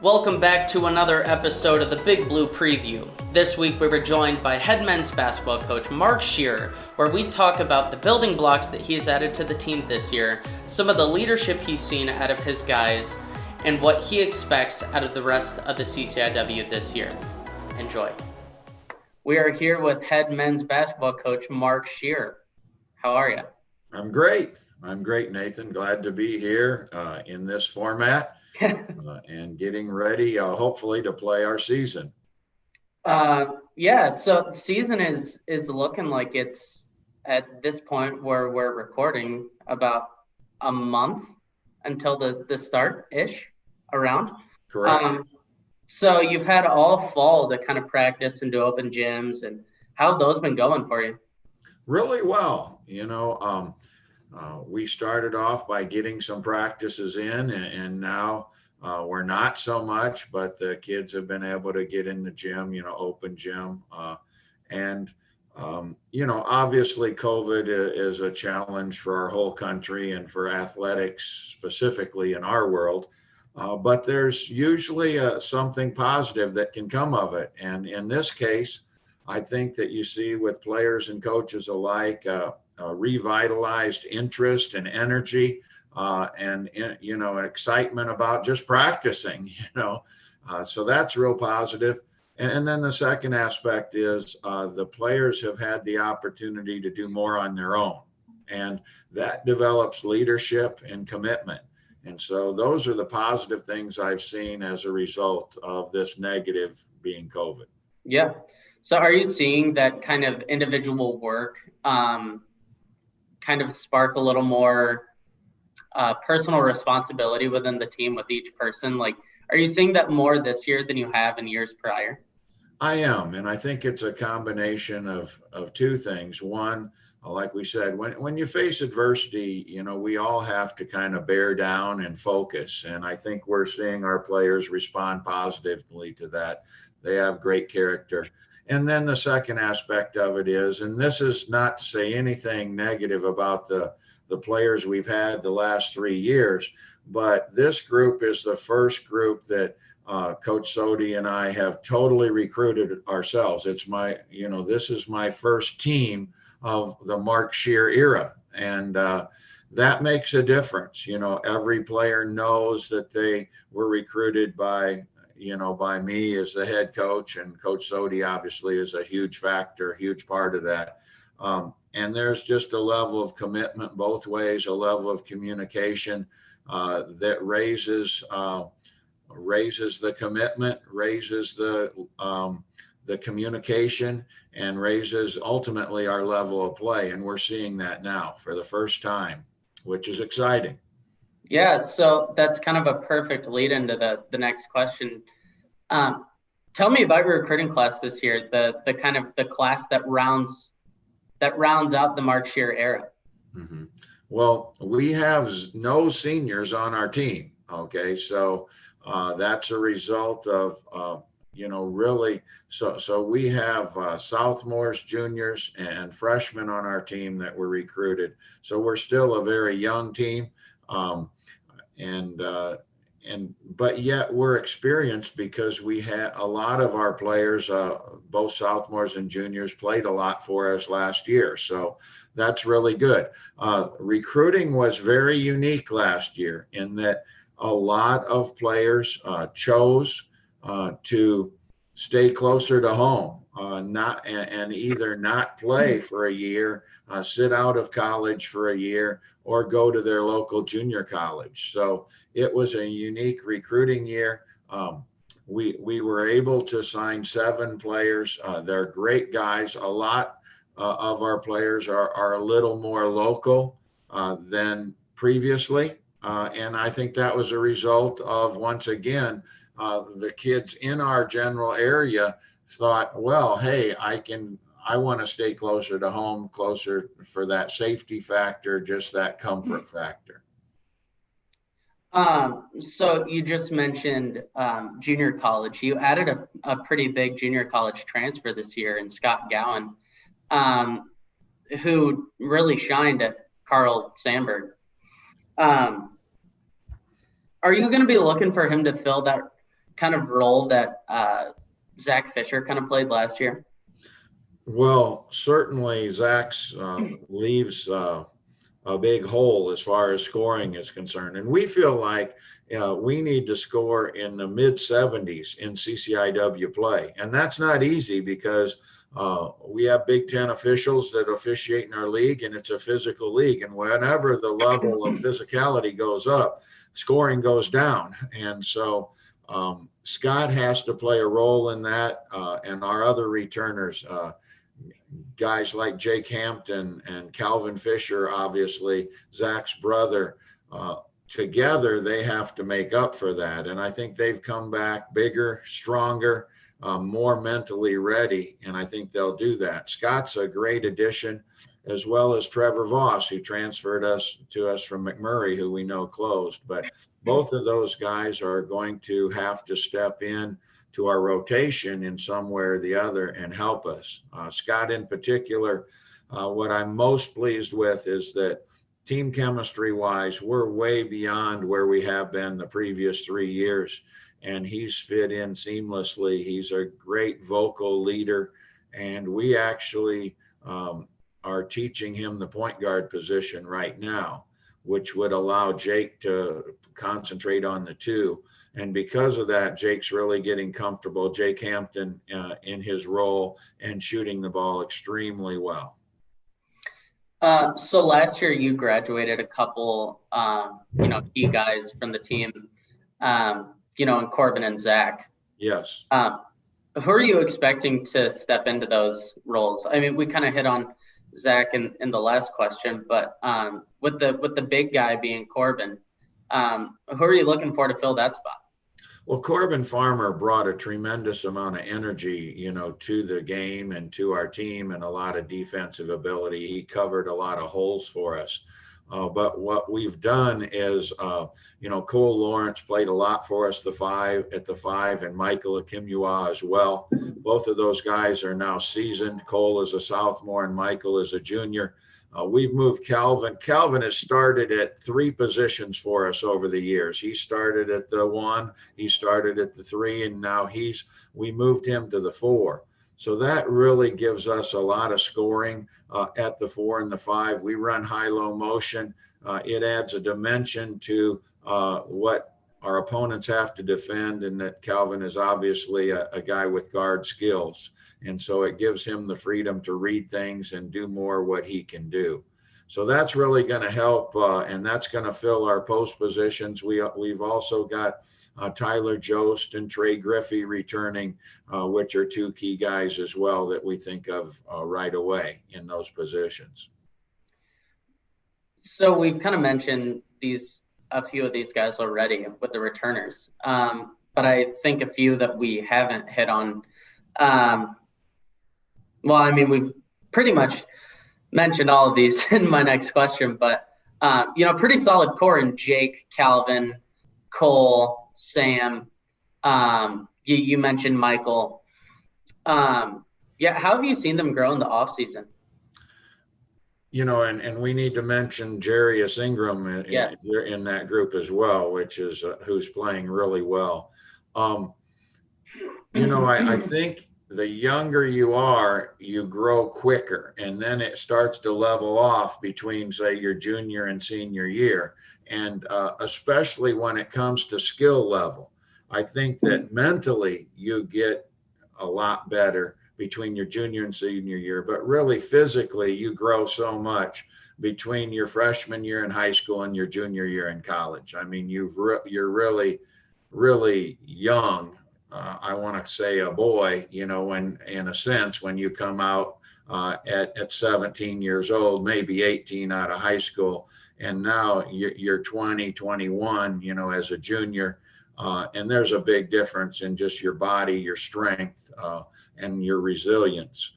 Welcome back to another episode of the Big Blue Preview. This week we were joined by head men's basketball coach Mark Scherer, where we talk about the building blocks that he has added to the team this year, some of the leadership he's seen out of his guys, and what he expects out of the rest of the CCIW this year. Enjoy. We are here with head men's basketball coach Mark Scherer. How are you? I'm great, Nathan. Glad to be here in this format and getting ready, hopefully, to play our season. So season is looking like it's at this point where we're recording about a month until the start-ish around. Correct. So you've had all fall to kind of practice and do open gyms, and how have those been going for you? Really well. We started off by getting some practices in, and now we're not so much, but the kids have been able to get in the gym, open gym. Obviously COVID is a challenge for our whole country and for athletics specifically in our world. But there's usually something positive that can come of it. And in this case, I think that you see with players and coaches alike, revitalized interest and energy and excitement about just practicing, so that's real positive. And then the second aspect is the players have had the opportunity to do more on their own, and that develops leadership and commitment. And so those are the positive things I've seen as a result of this negative being COVID. Yeah. So are you seeing that kind of individual work kind of spark a little more personal responsibility within the team with each person? Like, are you seeing that more this year than you have in years prior? I am, and I think it's a combination of two things. One, like we said, when you face adversity, we all have to kind of bear down and focus. And I think we're seeing our players respond positively to that. They have great character. And then the second aspect of it is, and this is not to say anything negative about the players we've had the last 3 years, but this group is the first group that Coach Sodi and I have totally recruited ourselves. This is my first team of the Mark Scherer era. And that makes a difference. Every player knows that they were recruited by me as the head coach, and Coach Sodi obviously is a huge factor, a huge part of that. And there's just a level of commitment both ways, a level of communication that raises the commitment, raises the communication, and raises ultimately our level of play. And we're seeing that now for the first time, which is exciting. Yeah, so that's kind of a perfect lead into the next question. Tell me about your recruiting class this year, the kind of the class that rounds out the Mark Scherer era. Mm-hmm. Well, we have no seniors on our team. Okay, so that's a result of really. So we have sophomores, juniors, and freshmen on our team that were recruited. So we're still a very young team. But yet we're experienced because we had a lot of our players, both sophomores and juniors, played a lot for us last year. So that's really good. Recruiting was very unique last year in that a lot of players chose to stay closer to home, either not play for a year, sit out of college for a year, or go to their local junior college. So it was a unique recruiting year. We were able to sign 7 players. They're great guys. A lot of our players are a little more local than previously. And I think that was a result of, once again, the kids in our general area thought, well, hey, I want to stay closer to home, closer for that safety factor, just that comfort factor. So you just mentioned junior college. You added a pretty big junior college transfer this year in Scott Gowan, who really shined at Carl Sandberg. Are you going to be looking for him to fill that kind of role that Zach Fisher kind of played last year? Well, certainly Zach's leaves a big hole as far as scoring is concerned. And we feel like we need to score in the mid 70s in CCIW play. And that's not easy because we have Big Ten officials that officiate in our league, and it's a physical league. And whenever the level of physicality goes up, scoring goes down. And so Scott has to play a role in that, and our other returners. Guys like Jake Hampton and Calvin Fisher, obviously, Zach's brother, together they have to make up for that. And I think they've come back bigger, stronger, more mentally ready, and I think they'll do that. Scott's a great addition, as well as Trevor Voss, who transferred to us from McMurray, who we know closed. But both of those guys are going to have to step in to our rotation in some way or the other and help us. Scott in particular, what I'm most pleased with is that team chemistry wise, we're way beyond where we have been the previous 3 years, and he's fit in seamlessly. He's a great vocal leader, and we actually are teaching him the point guard position right now, which would allow Jake to concentrate on the two. And because of that, Jake's really getting comfortable. Jake Hampton in his role and shooting the ball extremely well. So last year you graduated a couple, key guys from the team, in Corbin and Zach. Yes. Who are you expecting to step into those roles? I mean, we kind of hit on Zach in the last question, but with the big guy being Corbin, who are you looking for to fill that spot? Well, Corbin Farmer brought a tremendous amount of energy, to the game and to our team, and a lot of defensive ability. He covered a lot of holes for us. But what we've done is, Cole Lawrence played a lot for us at the five, and Michael Akimua as well. Both of those guys are now seasoned. Cole is a sophomore and Michael is a junior. We've moved Calvin. Calvin has started at 3 positions for us over the years. He started at the 1, he started at the 3, and now we moved him to the 4. So that really gives us a lot of scoring at the 4 and the 5. We run high-low motion. It adds a dimension to what our opponents have to defend, and that Calvin is obviously a guy with guard skills. And so it gives him the freedom to read things and do more what he can do. So that's really going to help, and that's going to fill our post positions. We've also got Tyler Jost and Trey Griffey returning, which are 2 key guys as well that we think of right away in those positions. So we've kind of mentioned a few of these guys already with the returners, but I think a few that we haven't hit on. We've pretty much mentioned all of these in my next question, but pretty solid core in Jake, Calvin, Cole, Sam. You mentioned Michael. How have you seen them grow in the off season? And we need to mention Jarius Ingram in that group as well, which is who's playing really well. I think the younger you are, you grow quicker, and then it starts to level off between, say, your junior and senior year. And especially when it comes to skill level, I think that mentally you get a lot better between your junior and senior year, but really physically you grow so much between your freshman year in high school and your junior year in college. I mean, you're really, really young. I want to say a boy, when in a sense, when you come out at 17 years old, maybe 18 out of high school, and now you're 20, 21, as a junior. And there's a big difference in just your body, your strength, and your resilience.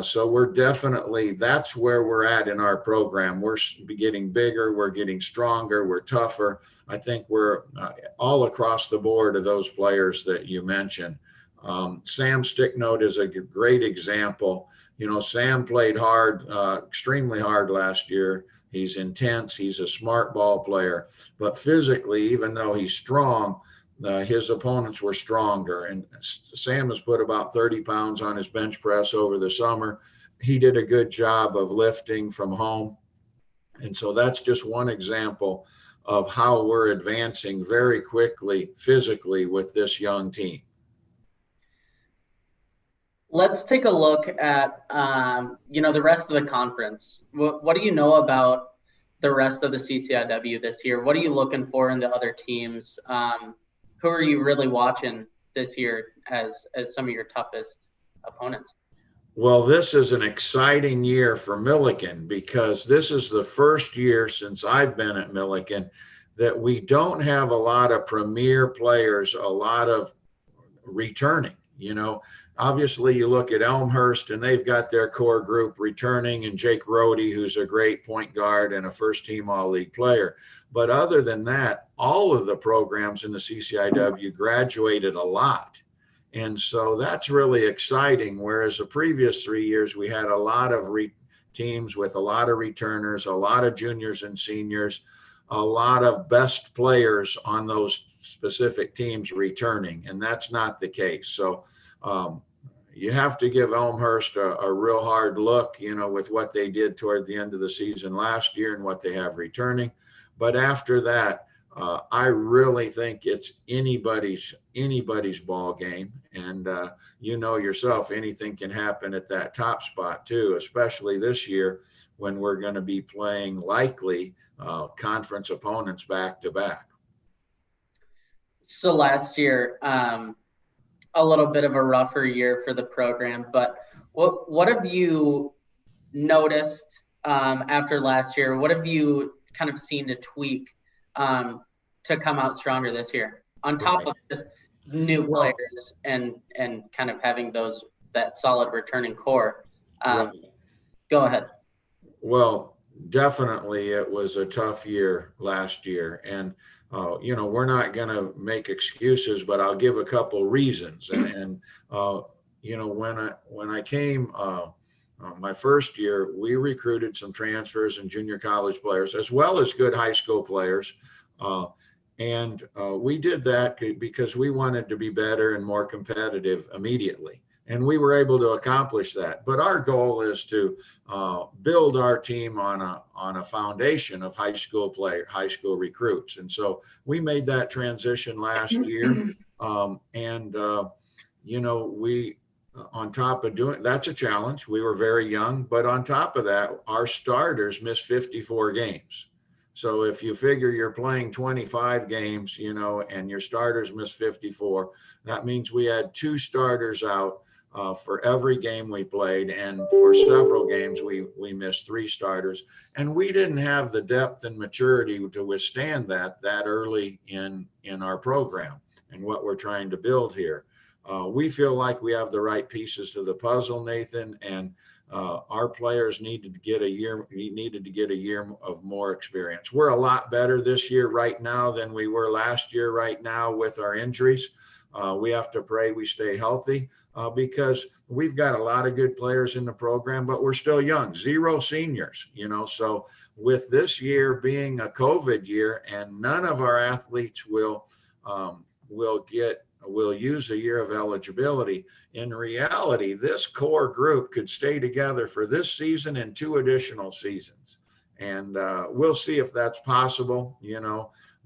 So that's where we're at in our program. We're getting bigger, we're getting stronger, we're tougher. I think we're all across the board of those players that you mentioned. Sam Sticknote is a great example. Sam played hard, extremely hard last year. He's intense, he's a smart ball player, but physically, even though he's strong, his opponents were stronger. And Sam has put about 30 pounds on his bench press over the summer. He did a good job of lifting from home. And so that's just one example of how we're advancing very quickly physically with this young team. Let's take a look at, the rest of the conference. What do you know about the rest of the CCIW this year? What are you looking for in the other teams? Who are you really watching this year as some of your toughest opponents? Well, this is an exciting year for Milliken because this is the first year since I've been at Milliken that we don't have a lot of premier players, a lot of returning. Obviously you look at Elmhurst and they've got their core group returning, and Jake Rohde, who's a great point guard and a first team all-league player. But other than that, all of the programs in the CCIW graduated a lot. And so that's really exciting. Whereas the previous 3 years, we had a lot of teams with a lot of returners, a lot of juniors and seniors, a lot of best players on those specific teams returning. And that's not the case. So you have to give Elmhurst a real hard look, with what they did toward the end of the season last year and what they have returning. But after that, I really think it's anybody's ball game. And yourself, anything can happen at that top spot too, especially this year when we're going to be playing likely conference opponents back to back. So last year, a little bit of a rougher year for the program, but what have you noticed after last year? What have you kind of seen to tweak to come out stronger this year, on top of just new players and kind of having that solid returning core? Go ahead. Well, definitely it was a tough year last year, and we're not going to make excuses, but I'll give a couple reasons. And when I came my first year, we recruited some transfers and junior college players as well as good high school players. And we did that because we wanted to be better and more competitive immediately. And we were able to accomplish that. But our goal is to build our team on a foundation of high school recruits. And so we made that transition last year. We, on top of doing, that's a challenge. We were very young, but on top of that, our starters missed 54 games. So if you figure you're playing 25 games, and your starters miss 54, that means we had 2 starters out for every game we played. And for several games, we missed 3 starters. And we didn't have the depth and maturity to withstand that early in our program and what we're trying to build here. We feel like we have the right pieces to the puzzle, Nathan, and our players needed to get a year of more experience. We're a lot better this year right now than we were last year right now with our injuries. We have to pray we stay healthy because we've got a lot of good players in the program, but we're still young, 0 seniors, so with this year being a COVID year and none of our athletes will use a year of eligibility. In reality, this core group could stay together for this season and 2 additional seasons. And we'll see if that's possible,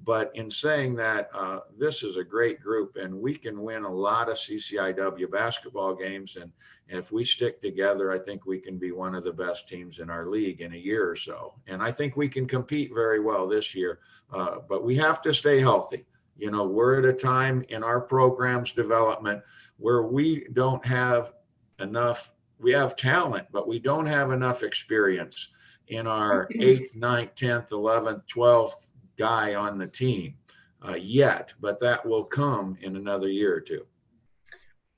But in saying that, this is a great group and we can win a lot of CCIW basketball games. And if we stick together, I think we can be one of the best teams in our league in a year or so. And I think we can compete very well this year, but we have to stay healthy. We're at a time in our program's development where we don't have enough, we have talent, but we don't have enough experience in our 8th, 9th, 10th, 11th, 12th guy on the team yet, but that will come in another year or 2.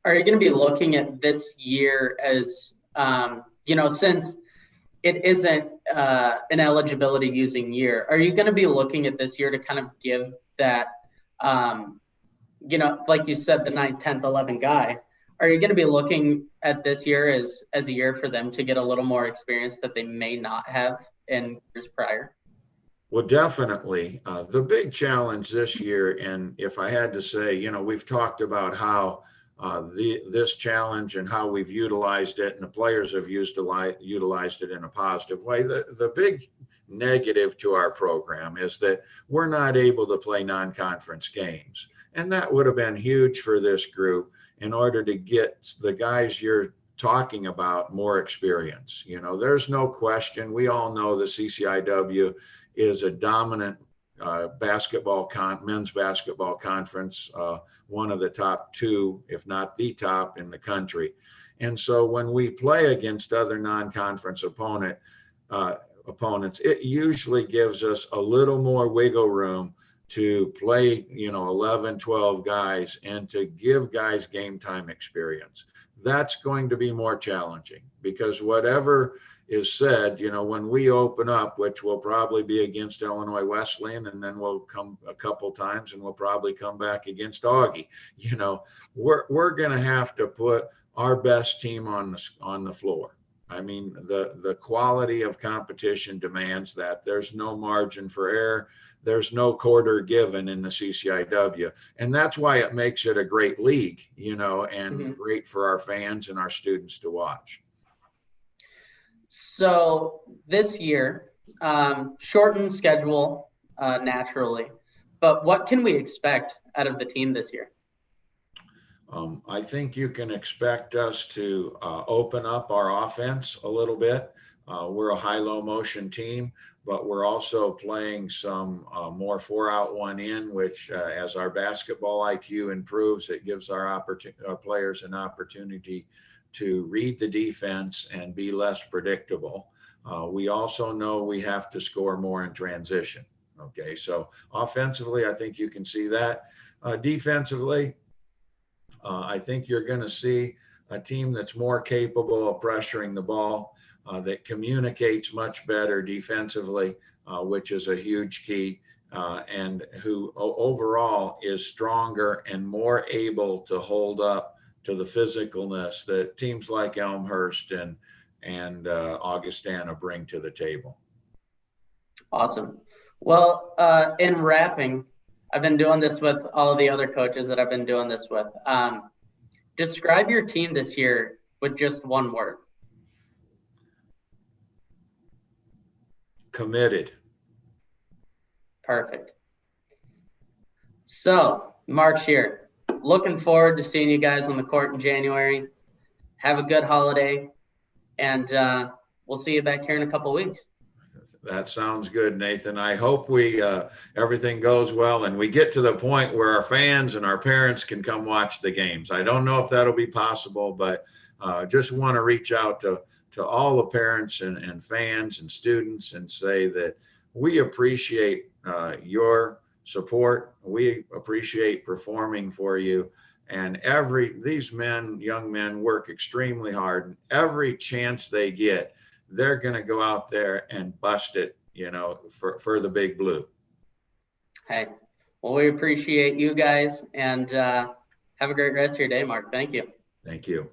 Are you going to be looking at this year as, since it isn't an eligibility using year, are you going to be looking at this year to kind of give that, like you said, the 9th, 10th, 11th guy, are you going to be looking at this year as a year for them to get a little more experience that they may not have in years prior? Well, definitely. The big challenge this year, and if I had to say, we've talked about how this challenge and how we've utilized it, and the players have utilized it in a positive way. The big negative to our program is that we're not able to play non-conference games, and that would have been huge for this group in order to get the guys you're talking about more experience. There's no question. We all know the CCIW is a dominant men's basketball conference, one of the top two, if not the top in the country. And so when we play against other non-conference opponents, it usually gives us a little more wiggle room to play, 11, 12 guys and to give guys game time experience. That's going to be more challenging because whatever is said, when we open up, which will probably be against Illinois Wesleyan, and then we'll come a couple times and we'll probably come back against Augie, we're going to have to put our best team on the floor. I mean, the quality of competition demands that. There's no margin for error. There's no quarter given in the CCIW. And that's why it makes it a great league, and great for our fans and our students to watch. So this year, shortened schedule naturally, but what can we expect out of the team this year? I think you can expect us to open up our offense a little bit. We're a high-low motion team, but we're also playing some more 4-out, 1-in, which as our basketball IQ improves, it gives our players an opportunity to read the defense and be less predictable. We also know we have to score more in transition. Okay, so offensively, I think you can see that. Defensively, I think you're going to see a team that's more capable of pressuring the ball, that communicates much better defensively, which is a huge key, and who overall is stronger and more able to hold up to the physicalness that teams like Elmhurst and Augustana bring to the table. Awesome. Well, in wrapping, I've been doing this with all of the other coaches that I've been doing this with. Describe your team this year with just one word. Committed. Perfect. So, Mark Scherer, looking forward to seeing you guys on the court in January. Have a good holiday, and we'll see you back here in a couple of weeks. That sounds good, Nathan. I hope everything goes well and we get to the point where our fans and our parents can come watch the games. I don't know if that'll be possible, but just want to reach out to all the parents and fans and students and say that we appreciate your support. We appreciate performing for you. And these young men work extremely hard. Every chance they get, they're going to go out there and bust it, for the Big Blue. Hey, well, we appreciate you guys, and have a great rest of your day, Mark. Thank you. Thank you.